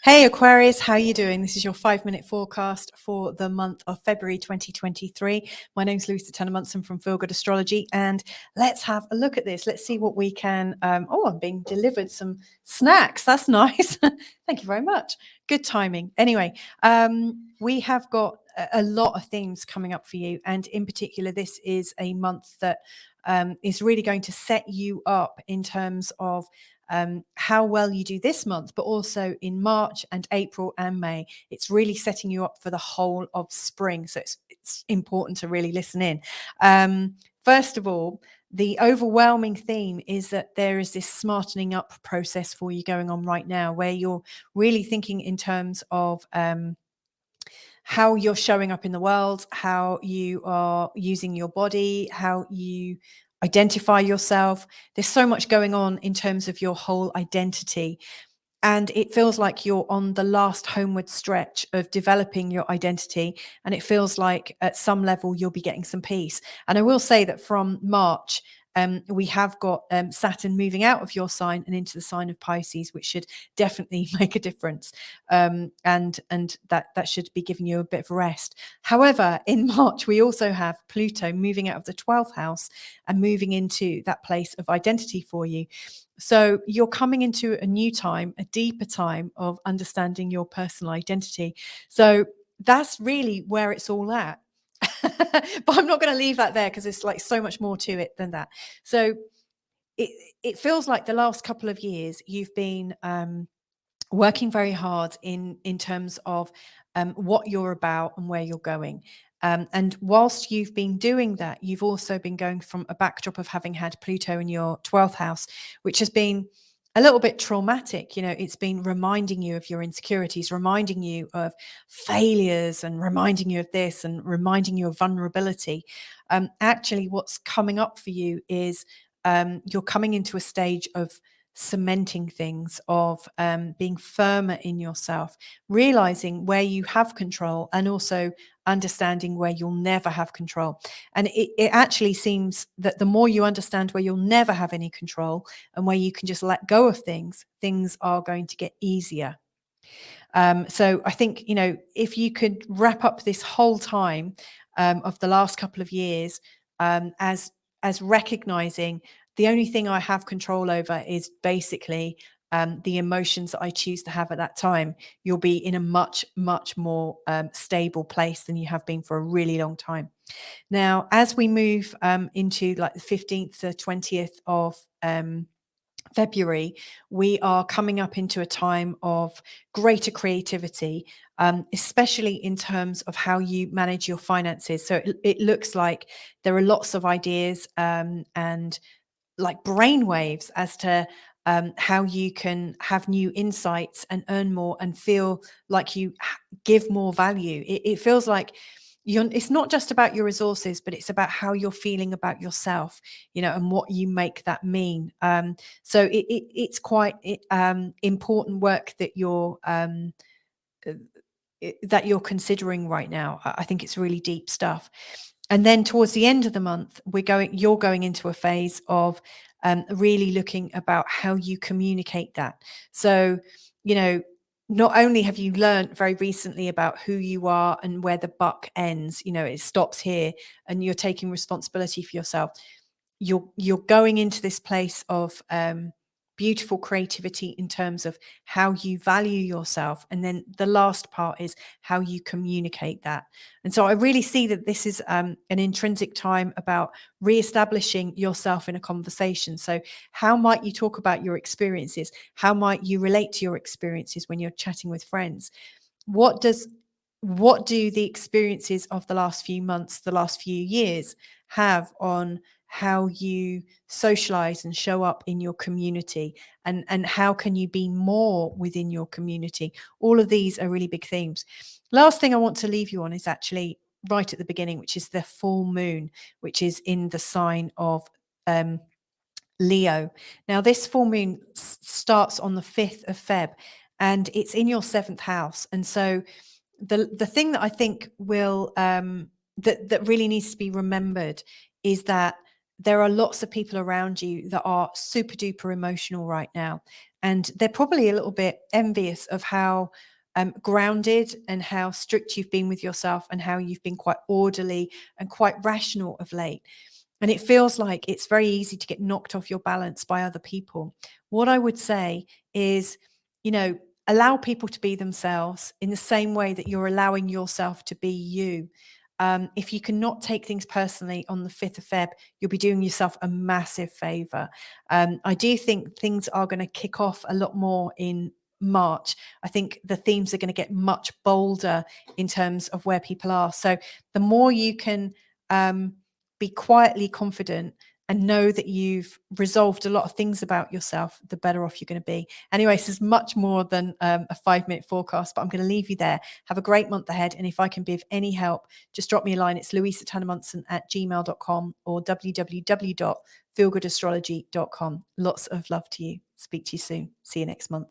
Hey Aquarius, how are you doing? This is your 5-minute forecast for the month of February 2023. My name's Louisa Munson from Feel Good Astrology, and let's have a look at this. Let's see what we can. I'm being delivered some snacks. That's nice. Thank you very much. Good timing. Anyway, we have got a lot of things coming up for you, and in particular, this is a month that is really going to set you up in terms of how well you do this month, but also in March and April and May. It's really setting you up for the whole of spring. So it's important to really listen in. First of all, the overwhelming theme is that there is this smartening up process for you going on right now, where you're really thinking in terms of how you're showing up in the world, how you are using your body, how you identify yourself. There's so much going on in terms of your whole identity. And it feels like you're on the last homeward stretch of developing your identity. And it feels like at some level you'll be getting some peace. And I will say that from March, we have got Saturn moving out of your sign and into the sign of Pisces, which should definitely make a difference. And that should be giving you a bit of rest. However, in March, we also have Pluto moving out of the 12th house and moving into that place of identity for you. So you're coming into a new time, a deeper time of understanding your personal identity. So that's really where it's all at. But I'm not going to leave that there because it's like so much more to it than that. So it feels like the last couple of years you've been working very hard in terms of what you're about and where you're going. And whilst you've been doing that, you've also been going from a backdrop of having had Pluto in your 12th house, which has been a little bit traumatic. You know, it's been reminding you of your insecurities, reminding you of failures, and reminding you of this, and reminding you of vulnerability. Actually, what's coming up for you is you're coming into a stage of cementing things, of being firmer in yourself, realizing where you have control, and also understanding where you'll never have control. And it actually seems that the more you understand where you'll never have any control and where you can just let go of things, things are going to get easier. So I think, you know, if you could wrap up this whole time of the last couple of years as recognizing the only thing I have control over is basically the emotions that I choose to have at that time, you'll be in a much, much more stable place than you have been for a really long time. Now, as we move into like the 15th to 20th of February, we are coming up into a time of greater creativity, especially in terms of how you manage your finances. So it looks like there are lots of ideas and like brainwaves as to how you can have new insights and earn more and feel like you give more value. It feels like it's not just about your resources, but it's about how you're feeling about yourself, you know, and what you make that mean. So it's quite important work that you're considering right now. I think it's really deep stuff. And then towards the end of the month, you're going into a phase of really looking about how you communicate that. So, you know, not only have you learned very recently about who you are and where the buck ends, you know, it stops here, and you're taking responsibility for yourself. You're going into this place of beautiful creativity in terms of how you value yourself, and then the last part is how you communicate that. And so I really see that this is an intrinsic time about reestablishing yourself in a conversation. So how might you talk about your experiences? How might you relate to your experiences when you're chatting with friends? What do the experiences of the last few months, the last few years have on how you socialize and show up in your community, and how can you be more within your community? All of these are really big themes. Last thing I want to leave you on is actually right at the beginning, which is the full moon, which is in the sign of Leo. Now, this full moon starts on the 5th of Feb, and it's in your 7th house. And so the thing that I think will that really needs to be remembered is that there are lots of people around you that are super duper emotional right now, and they're probably a little bit envious of how grounded and how strict you've been with yourself, and how you've been quite orderly and quite rational of late. And it feels like it's very easy to get knocked off your balance by other people. What I would say is, allow people to be themselves in the same way that you're allowing yourself to be you. If you cannot take things personally on the 5th of Feb, you'll be doing yourself a massive favor. I do think things are going to kick off a lot more in March. I think the themes are going to get much bolder in terms of where people are. So the more you can be quietly confident and know that you've resolved a lot of things about yourself, the better off you're going to be. Anyway, this is much more than a 5-minute forecast, but I'm going to leave you there. Have a great month ahead. And if I can be of any help, just drop me a line. It's louisatannermunson@gmail.com or www.feelgoodastrology.com. Lots of love to you. Speak to you soon. See you next month.